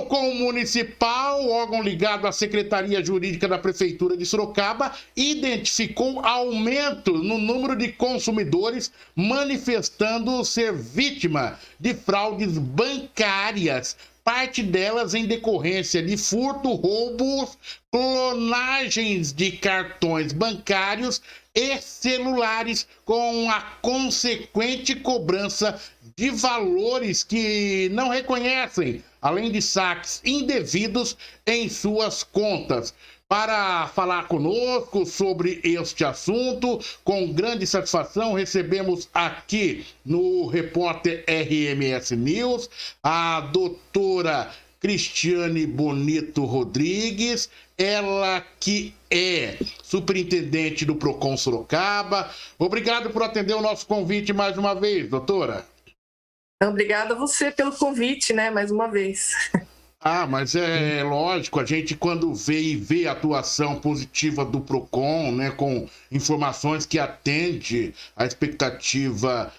Procon Municipal, órgão ligado à Secretaria Jurídica da Prefeitura de Sorocaba, identificou aumento no número de consumidores manifestando ser vítima de fraudes bancárias. Parte delas em decorrência de furto, roubos, clonagens de cartões bancários e celulares, com a consequente cobrança de valores que não reconhecem, além de saques indevidos em suas contas. Para falar conosco sobre este assunto, com grande satisfação, recebemos aqui no Repórter RMS News a doutora Cristiane Bonito Rodrigues, ela que é superintendente do Procon Sorocaba. Obrigado por atender o nosso convite mais uma vez, doutora. Obrigada a você pelo convite, né, mais uma vez. Mas é lógico, a gente quando vê a atuação positiva do Procon, né, com informações que atende à expectativa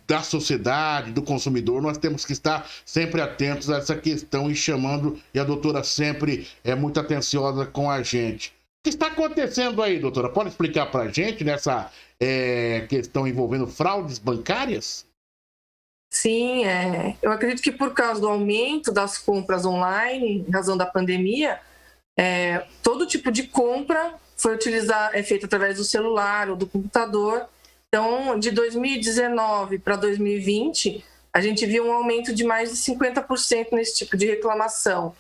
da sociedade, do consumidor, nós temos que estar sempre atentos a essa questão e chamando, e a doutora sempre é muito atenciosa com a gente. O que está acontecendo aí, doutora? Pode explicar para a gente nessa questão envolvendo fraudes bancárias? Sim, eu acredito que por causa do aumento das compras online, em razão da pandemia, todo tipo de compra é feita através do celular ou do computador. Então, de 2019 para 2020, a gente viu um aumento de mais de 50% nesse tipo de reclamação.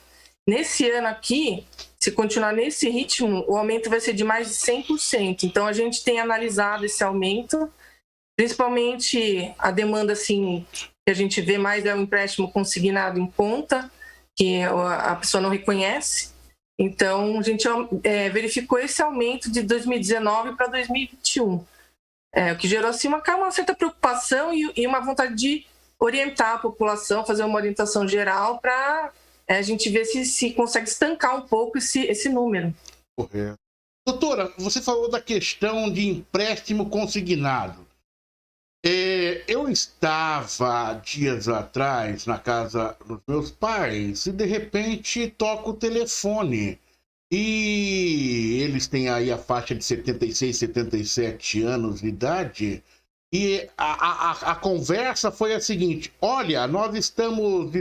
Nesse ano aqui, se continuar nesse ritmo, o aumento vai ser de mais de 100%. Então, a gente tem analisado esse aumento, principalmente a demanda assim, que a gente vê mais é o empréstimo consignado em conta, que a pessoa não reconhece. Então, a gente verificou esse aumento de 2019 para 2021, o que gerou assim, uma certa preocupação e uma vontade de orientar a população, fazer uma orientação geral para a gente ver se consegue estancar um pouco esse número. Correto. Doutora, você falou da questão de empréstimo consignado. Eu estava dias atrás na casa dos meus pais e de repente toca o telefone e eles têm aí a faixa de 76, 77 anos de idade e a conversa foi a seguinte: olha, nós estamos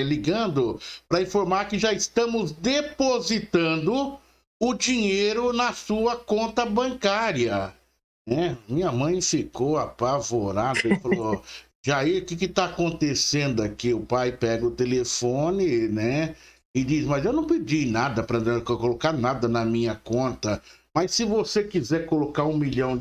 ligando para informar que já estamos depositando o dinheiro na sua conta bancária. Minha mãe ficou apavorada e falou: Jair, o que está acontecendo aqui? O pai pega o telefone, né, e diz: mas eu não pedi nada para colocar nada na minha conta, mas se você quiser colocar R$1 milhão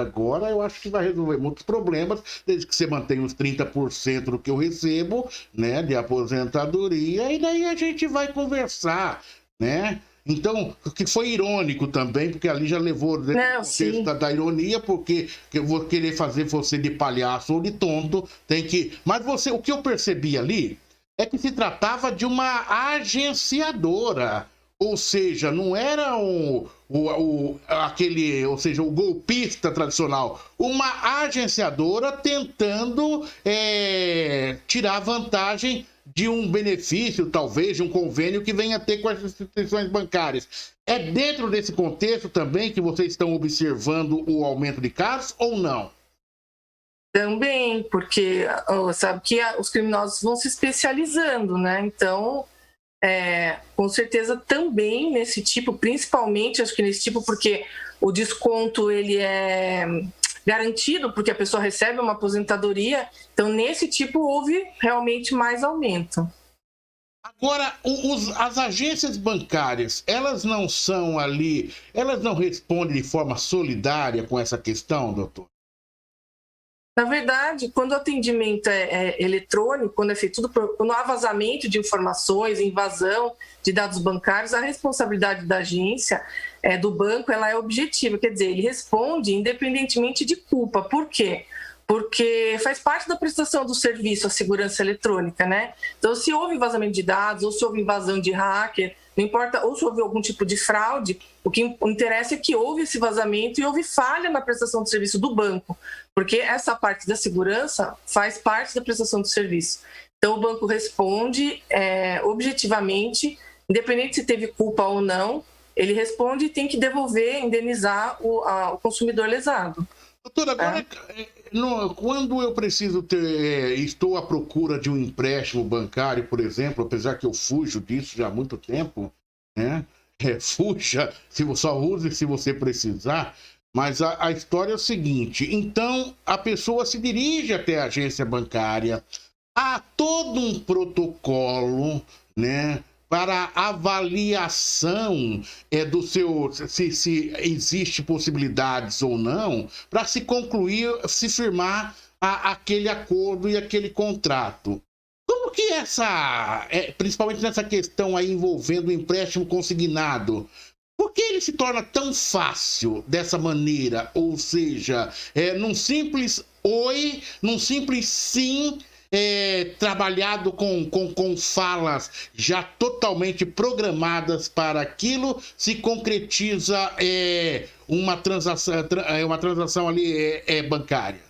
agora, eu acho que vai resolver muitos problemas, desde que você mantenha os 30% do que eu recebo, né, de aposentadoria, e daí a gente vai conversar, né? Então, o que foi irônico também, porque ali já levou dentro do contexto da ironia, porque eu vou querer fazer você de palhaço ou de tonto, tem que... Mas o que eu percebi ali é que se tratava de uma agenciadora, ou seja, não era o golpista tradicional, uma agenciadora tentando tirar vantagem de um benefício, talvez, de um convênio que venha a ter com as instituições bancárias. É dentro desse contexto também que vocês estão observando o aumento de casos ou não? Também, porque sabe que os criminosos vão se especializando, né? Então, com certeza também nesse tipo, principalmente acho que nesse tipo, porque o desconto ele é garantido, porque a pessoa recebe uma aposentadoria, então nesse tipo houve realmente mais aumento. Agora, as agências bancárias, elas não respondem de forma solidária com essa questão, doutor? Na verdade, quando o atendimento é eletrônico, quando é feito quando há vazamento de informações, invasão de dados bancários, a responsabilidade da agência, do banco, ela é objetiva, quer dizer, ele responde independentemente de culpa. Por quê? Porque faz parte da prestação do serviço a segurança eletrônica, né? Então, se houve vazamento de dados, ou se houve invasão de hacker, não importa, ou se houve algum tipo de fraude, o que interessa é que houve esse vazamento e houve falha na prestação do serviço do banco, porque essa parte da segurança faz parte da prestação do serviço. Então, o banco responde objetivamente, independente se teve culpa ou não, ele responde e tem que devolver, indenizar o consumidor lesado. Doutora, agora, quando eu preciso estou à procura de um empréstimo bancário, por exemplo, apesar que eu fujo disso já há muito tempo, né? Fuja, só use se você precisar, mas a história é o seguinte: então a pessoa se dirige até a agência bancária, há todo um protocolo, né? Para avaliação do seu, se existe possibilidades ou não, para se concluir, se firmar aquele acordo e aquele contrato. Como que principalmente nessa questão aí envolvendo o empréstimo consignado, por que ele se torna tão fácil dessa maneira? Ou seja, num simples oi, num simples sim, trabalhado com falas já totalmente programadas para aquilo, se concretiza uma transação ali bancária.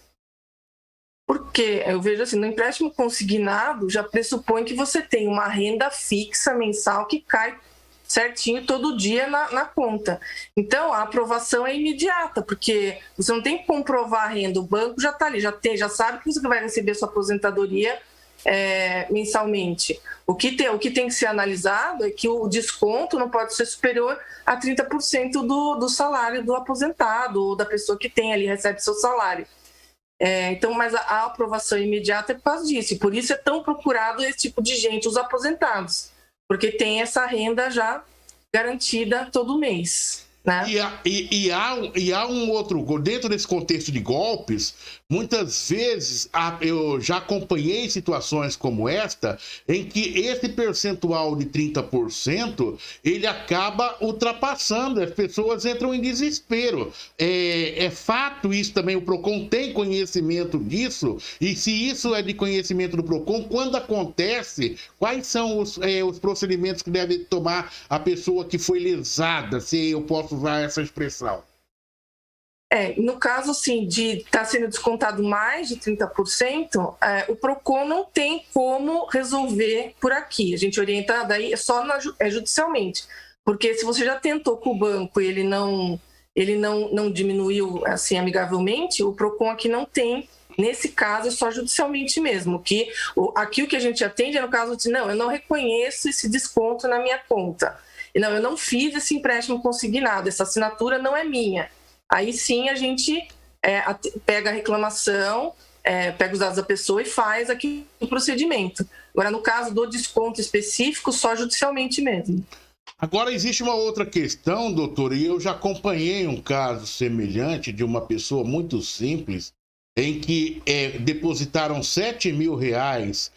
Porque eu vejo assim, no empréstimo consignado já pressupõe que você tem uma renda fixa mensal que cai certinho todo dia na conta. Então, a aprovação é imediata, porque você não tem que comprovar a renda, o banco já está ali, já sabe que você vai receber sua aposentadoria mensalmente. O que tem que ser analisado é que o desconto não pode ser superior a 30% do salário do aposentado ou da pessoa que tem ali, recebe seu salário. Então, mas a aprovação imediata é por causa disso, e por isso é tão procurado esse tipo de gente, os aposentados, porque tem essa renda já garantida todo mês, né? E há um outro, dentro desse contexto de golpes, muitas vezes eu já acompanhei situações como esta, em que esse percentual de 30%, ele acaba ultrapassando, as pessoas entram em desespero. É fato isso também, o PROCON tem conhecimento disso, e se isso é de conhecimento do PROCON, quando acontece, quais são os procedimentos que deve tomar a pessoa que foi lesada, se eu posso usar essa expressão? No caso, assim, de estar sendo descontado mais de 30%, o PROCON não tem como resolver por aqui. A gente orienta daí só judicialmente. Porque se você já tentou com o banco e ele não diminuiu assim amigavelmente, o PROCON aqui não tem. Nesse caso, é só judicialmente mesmo. Aqui o que a gente atende é no caso de, não, eu não reconheço esse desconto na minha conta. Não, eu não fiz esse empréstimo consignado, essa assinatura não é minha. Aí sim a gente pega a reclamação, pega os dados da pessoa e faz aqui o procedimento. Agora, no caso do desconto específico, só judicialmente mesmo. Agora, existe uma outra questão, doutor, e eu já acompanhei um caso semelhante de uma pessoa muito simples, em que depositaram R$7.000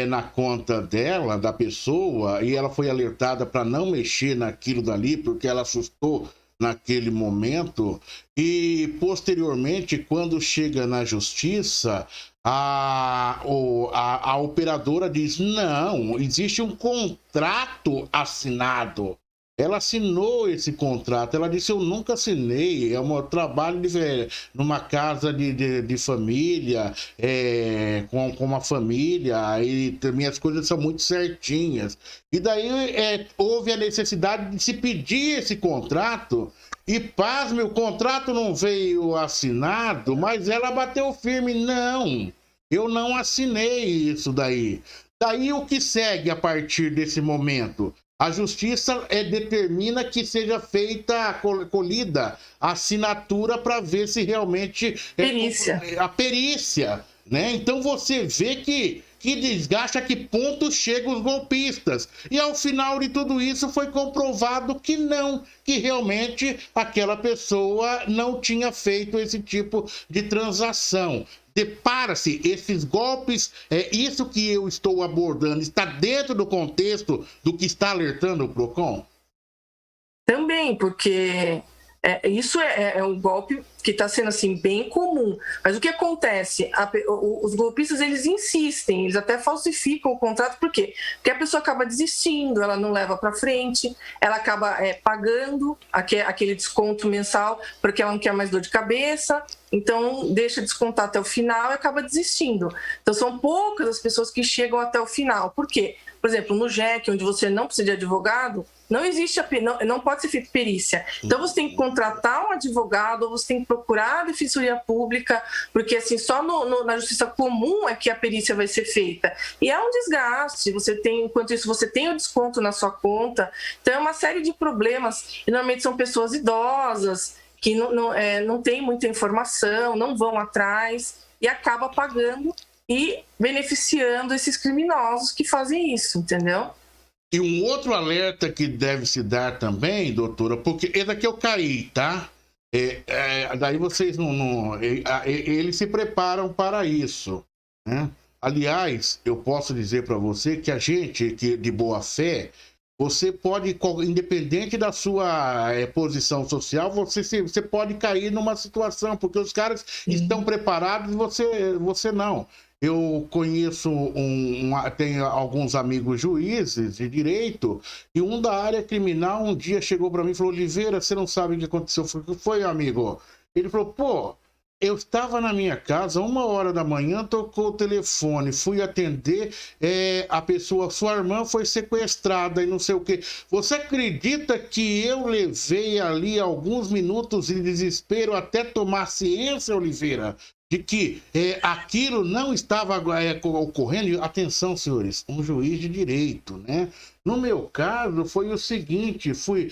na conta dela, da pessoa, e ela foi alertada para não mexer naquilo dali, porque ela assustou naquele momento, e posteriormente, quando chega na justiça, a operadora diz: não, existe um contrato assinado. Ela assinou esse contrato, ela disse: eu nunca assinei, é um trabalho numa casa de família, com uma família, e minhas coisas são muito certinhas. E daí houve a necessidade de se pedir esse contrato, e pasme, o contrato não veio assinado, mas ela bateu firme: não, eu não assinei isso daí. Daí o que segue a partir desse momento? A justiça determina que seja feita, colhida a assinatura para ver se realmente... A perícia, né? Então você vê que desgaste, a que ponto chegam os golpistas. E ao final de tudo isso foi comprovado que não, que realmente aquela pessoa não tinha feito esse tipo de transação. Depara-se, esses golpes, isso que eu estou abordando, está dentro do contexto do que está alertando o PROCON? Também, porque isso é um golpe que está sendo assim bem comum. Mas o que acontece? Os golpistas, eles insistem, eles até falsificam o contrato. Por quê? Porque a pessoa acaba desistindo, ela não leva para frente, ela acaba pagando aquele desconto mensal porque ela não quer mais dor de cabeça, então deixa descontar até o final e acaba desistindo. Então são poucas as pessoas que chegam até o final. Por quê? Por exemplo, no JEC, onde você não precisa de advogado, não existe não pode ser feita perícia. Então você tem que contratar um advogado, ou você tem que procurar a defensoria pública, porque assim só na justiça comum é que a perícia vai ser feita. E é um desgaste. Enquanto isso você tem o desconto na sua conta. Então é uma série de problemas. E normalmente são pessoas idosas que não têm muita informação, não vão atrás e acaba pagando e beneficiando esses criminosos que fazem isso, entendeu? E um outro alerta que deve se dar também, doutora, porque esse aqui eu caí, tá? Daí vocês eles se preparam para isso, né? Aliás, eu posso dizer para você que a gente que de boa fé, você pode, independente da sua posição social, você pode cair numa situação, porque os caras estão preparados e você não. Eu conheço, tenho alguns amigos juízes de direito, e um da área criminal um dia chegou para mim e falou: Oliveira, você não sabe o que aconteceu? O que foi, amigo? Ele falou: pô, eu estava na minha casa, 1h da manhã, tocou o telefone, fui atender, a pessoa, sua irmã foi sequestrada e não sei o quê. Você acredita que eu levei ali alguns minutos de desespero até tomar ciência, Oliveira, de que aquilo não estava ocorrendo? Atenção, senhores, um juiz de direito, né? No meu caso, foi o seguinte, fui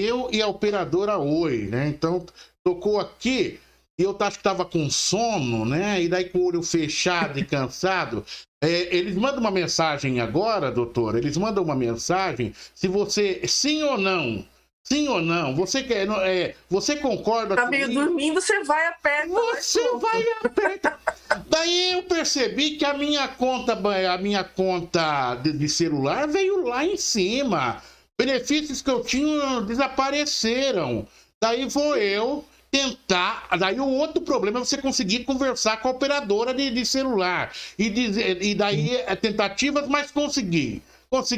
eu e a operadora Oi, né? Então, tocou aqui, e eu acho que estava com sono, né? E daí com o olho fechado e cansado. Eles mandam uma mensagem agora, doutor, eles mandam uma mensagem, se você, sim ou não, você concorda tá meio dormindo, você vai aperta. Você vai e aperta. Daí eu percebi que a minha conta de celular veio lá em cima. Benefícios que eu tinha desapareceram. Daí vou eu tentar. Daí o outro problema é você conseguir conversar com a operadora de celular. E daí tentativas, mas consegui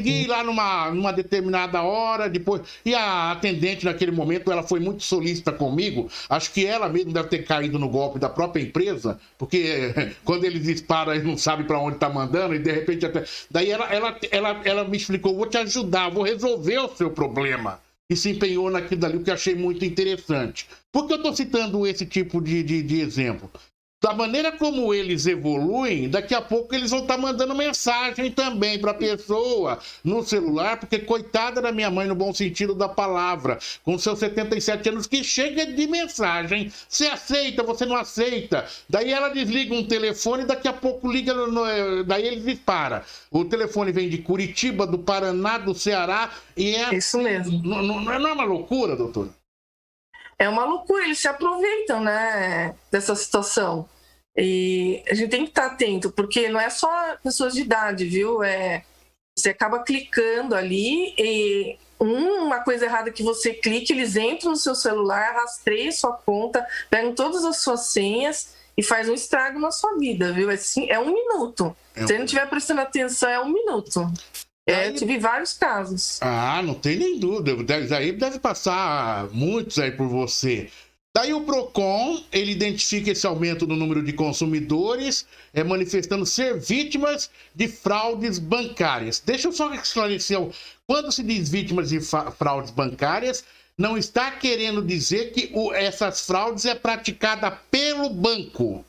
ir lá numa determinada hora, depois. E a atendente, naquele momento, ela foi muito solícita comigo. Acho que ela mesmo deve ter caído no golpe da própria empresa, porque quando eles disparam, eles não sabem para onde tá mandando, e de repente até. Daí ela me explicou: vou te ajudar, vou resolver o seu problema. E se empenhou naquilo dali, o que eu achei muito interessante. Por que eu estou citando esse tipo de exemplo? Da maneira como eles evoluem, daqui a pouco eles vão estar mandando mensagem também para a pessoa no celular, porque coitada da minha mãe, no bom sentido da palavra, com seus 77 anos, que chega de mensagem, você aceita, você não aceita, daí ela desliga um telefone, daqui a pouco liga, daí ele dispara. O telefone vem de Curitiba, do Paraná, do Ceará, e isso mesmo. Não é uma loucura, doutora? É uma loucura, eles se aproveitam, né, dessa situação. E a gente tem que estar atento, porque não é só pessoas de idade, viu? Você acaba clicando ali e uma coisa errada que você clica, eles entram no seu celular, rastreiam sua conta, pegam todas as suas senhas e faz um estrago na sua vida, viu? É 1 minuto. Se você não estiver prestando atenção, é 1 minuto. Eu tive vários casos. Não tem nem dúvida. Daí deve passar muitos aí por você. Daí o PROCON, ele identifica esse aumento no número de consumidores, manifestando ser vítimas de fraudes bancárias. Deixa eu só esclarecer. Quando se diz vítimas de fraudes bancárias, não está querendo dizer que essas fraudes é praticada pelo banco.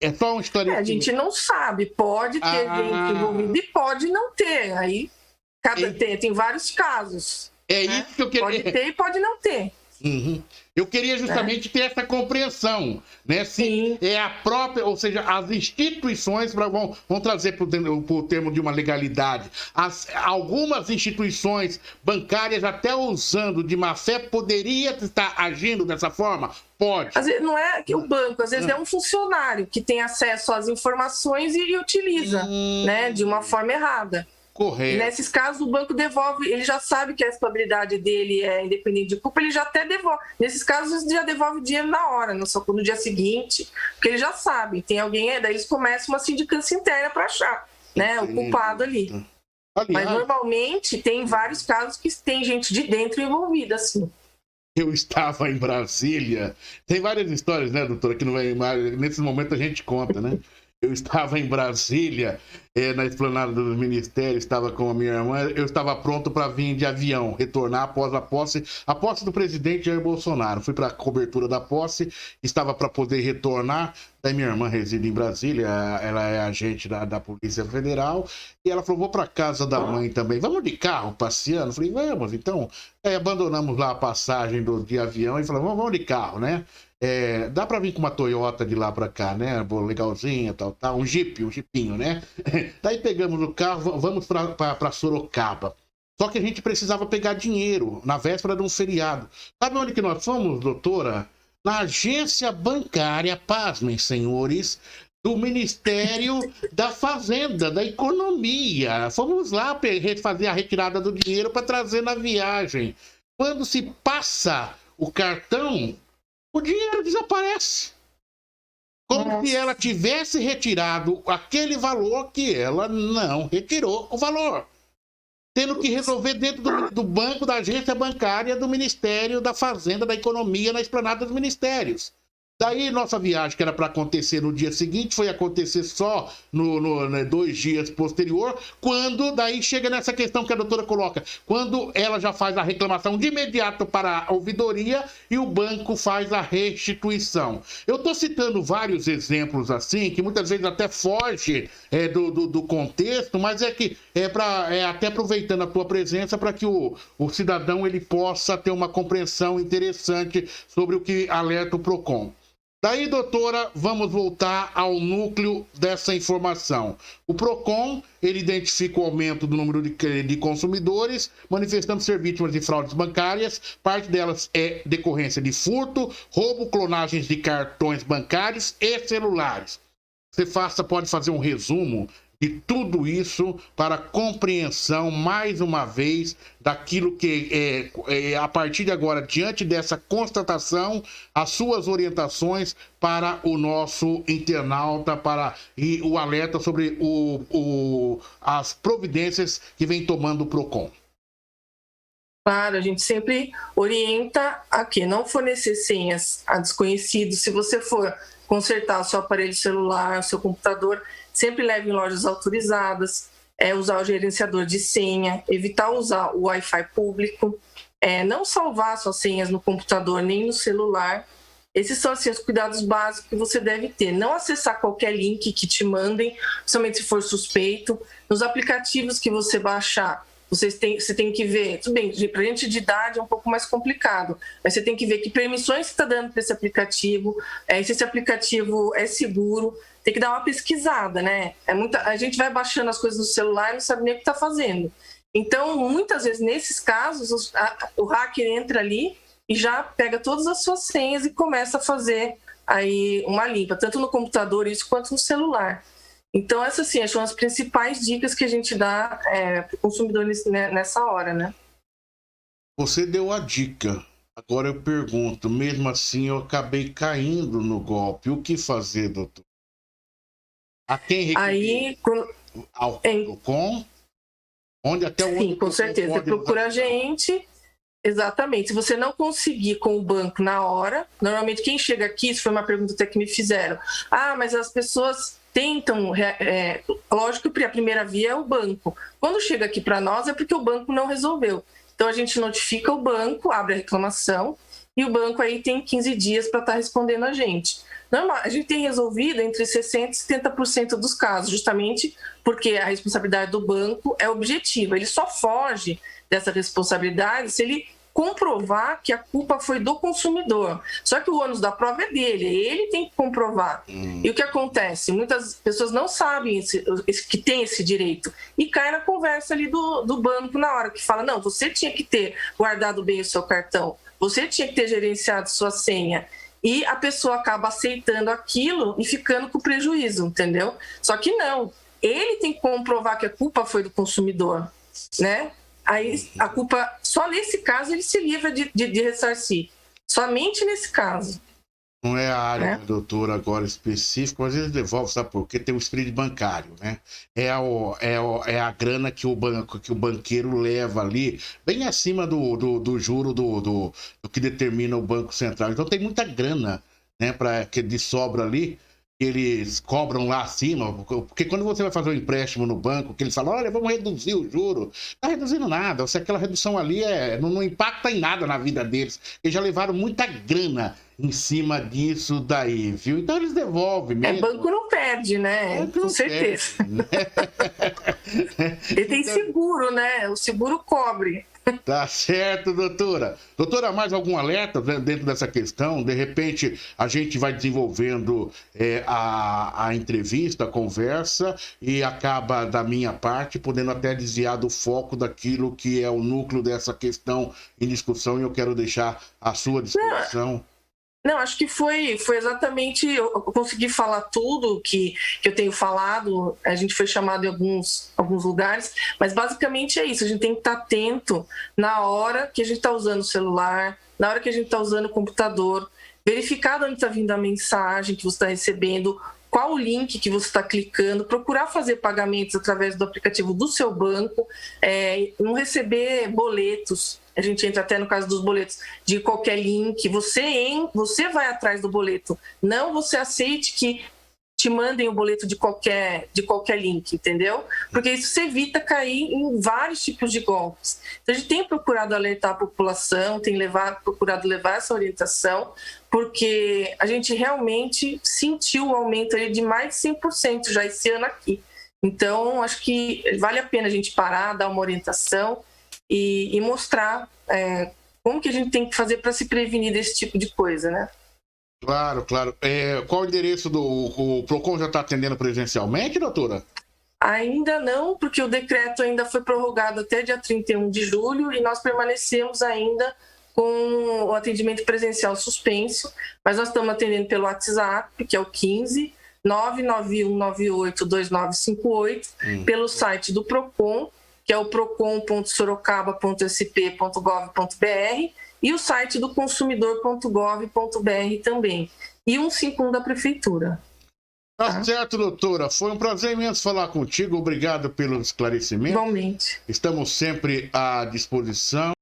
É só um esclarecimento. A gente não sabe. Pode ter gente envolvida e pode não ter. Aí tem vários casos. Isso que eu queria. Pode ter e pode não ter. Uhum. Eu queria justamente ter essa compreensão, né? Se é a própria, ou seja, as instituições, vão trazer para o termo de uma legalidade, algumas instituições bancárias, até usando de má fé, poderia estar agindo dessa forma? Pode. Às vezes, não é que o banco, às vezes é um funcionário que tem acesso às informações e utiliza, né, de uma forma errada. Correto. E nesses casos, o banco devolve, ele já sabe que a responsabilidade dele é independente de culpa, ele já até devolve. Nesses casos, já devolve o dinheiro na hora, no dia seguinte, porque ele já sabe, tem alguém, daí eles começam uma sindicância interna para achar, né, o culpado ali. Mas normalmente tem vários casos que tem gente de dentro envolvida, assim. Eu estava em Brasília. Tem várias histórias, né, doutora, que não é, nesse momento a gente conta, né? Eu estava em Brasília, na esplanada dos ministérios, estava com a minha irmã. Eu estava pronto para vir de avião, retornar após a posse do presidente Jair Bolsonaro. Fui para a cobertura da posse, estava para poder retornar. Daí minha irmã reside em Brasília, ela é agente da Polícia Federal. E ela falou, vou para casa da mãe também. Vamos de carro passeando? Eu falei, vamos. Então, abandonamos lá a passagem de avião e falamos, vamos de carro, né? Dá pra vir com uma Toyota de lá pra cá, né? Legalzinha, tal. Um jipinho, né? Daí pegamos o carro, vamos pra Sorocaba. Só que a gente precisava pegar dinheiro na véspera de um feriado. Sabe onde que nós fomos, doutora? Na agência bancária, pasmem, senhores, do Ministério da Fazenda, da Economia. Fomos lá fazer a retirada do dinheiro para trazer na viagem. Quando se passa o cartão, o dinheiro desaparece. Como se ela tivesse retirado aquele valor que ela não retirou o valor. Tendo que resolver dentro do banco, da agência bancária, do Ministério da Fazenda, da Economia, na esplanada dos ministérios. Daí, nossa viagem, que era para acontecer no dia seguinte, foi acontecer só no 2 dias posterior, quando daí chega nessa questão que a doutora coloca, quando ela já faz a reclamação de imediato para a ouvidoria e o banco faz a restituição. Eu estou citando vários exemplos assim, que muitas vezes até foge do contexto, mas até aproveitando a tua presença para que o cidadão ele possa ter uma compreensão interessante sobre o que alerta o PROCON. Daí, doutora, vamos voltar ao núcleo dessa informação. O PROCON, ele identifica o aumento do número de consumidores manifestando ser vítimas de fraudes bancárias. Parte delas é decorrência de furto, roubo, clonagens de cartões bancários e celulares. Você pode fazer um resumo de tudo isso para compreensão, mais uma vez, daquilo que a partir de agora, diante dessa constatação, as suas orientações para o nosso internauta, e o alerta sobre as providências que vem tomando o PROCON. Claro, a gente sempre orienta a que não fornecer senhas a desconhecidos. Se você for consertar o seu aparelho celular, o seu computador, sempre leve em lojas autorizadas, usar o gerenciador de senha, evitar usar o Wi-Fi público, não salvar suas senhas no computador nem no celular. Esses são assim, os cuidados básicos que você deve ter. Não acessar qualquer link que te mandem, somente se for suspeito. Nos aplicativos que você baixar, você tem que ver, tudo bem, para gente de idade é um pouco mais complicado, mas você tem que ver que permissões você está dando para esse aplicativo, se esse aplicativo é seguro, tem que dar uma pesquisada, né? A gente vai baixando as coisas no celular e não sabe nem o que está fazendo. Então, muitas vezes, nesses casos, o hacker entra ali e já pega todas as suas senhas e começa a fazer aí uma limpa, tanto no computador isso quanto no celular. Então, essas sim, são as principais dicas que a gente dá para o consumidor nessa hora, né? Você deu a dica. Agora eu pergunto, mesmo assim eu acabei caindo no golpe. O que fazer, doutor? A quem recorrer? Ao PROCON? Sim, com certeza. Você procura a gente. Exatamente. Se você não conseguir com o banco na hora, normalmente quem chega aqui, isso foi uma pergunta até que me fizeram. Mas as pessoas tentam, lógico que a primeira via é o banco. Quando chega aqui para nós é porque o banco não resolveu. Então a gente notifica o banco, abre a reclamação e o banco aí tem 15 dias para estar respondendo a gente. A gente tem resolvido entre 60% e 70% dos casos, justamente porque a responsabilidade do banco é objetiva. Ele só foge dessa responsabilidade se ele comprovar que a culpa foi do consumidor. Só que o ônus da prova é dele, ele tem que comprovar. E o que acontece? Muitas pessoas não sabem que tem esse direito e cai na conversa ali do banco na hora, que fala, não, você tinha que ter guardado bem o seu cartão, você tinha que ter gerenciado sua senha. E a pessoa acaba aceitando aquilo e ficando com prejuízo, entendeu? Só que não. ele tem que comprovar que a culpa foi do consumidor, né? Aí a culpa, só nesse caso ele se livra de ressarcir, somente nesse caso. Não é a área da doutora agora específica, mas eles devolvem, sabe por quê? Tem o spread bancário, né? É a grana que o banqueiro leva ali, bem acima do juro do que determina o Banco Central. Então tem muita grana, né, de sobra ali, que eles cobram lá acima, porque quando você vai fazer um empréstimo no banco, que eles falam, olha, vamos reduzir o juro, não está reduzindo nada, aquela redução ali não impacta em nada na vida deles, eles já levaram muita grana em cima disso daí, viu? Então eles devolvem mesmo. Banco não perde, né? Com certeza. Ele tem seguro, né? O seguro cobre. Tá certo, doutora. Doutora, mais algum alerta dentro dessa questão? De repente, a gente vai desenvolvendo a entrevista, a conversa, e acaba, da minha parte, podendo até desviar do foco daquilo que é o núcleo dessa questão em discussão, e eu quero deixar à sua disposição. Não, acho que foi exatamente, eu consegui falar tudo que eu tenho falado, a gente foi chamado em alguns lugares, mas basicamente é isso, a gente tem que estar atento na hora que a gente está usando o celular, na hora que a gente está usando o computador, verificar de onde está vindo a mensagem que você está recebendo, qual o link que você está clicando, procurar fazer pagamentos através do aplicativo do seu banco, não receber boletos. A gente entra até no caso dos boletos de qualquer link, você vai atrás do boleto, não você aceite que te mandem o boleto de qualquer link, entendeu? Porque isso você evita cair em vários tipos de golpes. Então a gente tem procurado alertar a população, procurado levar essa orientação, porque a gente realmente sentiu o aumento aí de mais de 100% já esse ano aqui. Então acho que vale a pena a gente parar, dar uma orientação e mostrar como que a gente tem que fazer para se prevenir desse tipo de coisa, né? Claro, claro. Qual o endereço o Procon já está atendendo presencialmente, doutora? Ainda não, porque o decreto ainda foi prorrogado até dia 31 de julho e nós permanecemos ainda com o atendimento presencial suspenso, mas nós estamos atendendo pelo WhatsApp, que é o 15 991982958, pelo site do Procon, que é o procon.sorocaba.sp.gov.br, e o site do consumidor.gov.br também, e 151 da Prefeitura. Tá certo, doutora. Foi um prazer imenso falar contigo. Obrigado pelo esclarecimento. Igualmente. Estamos sempre à disposição.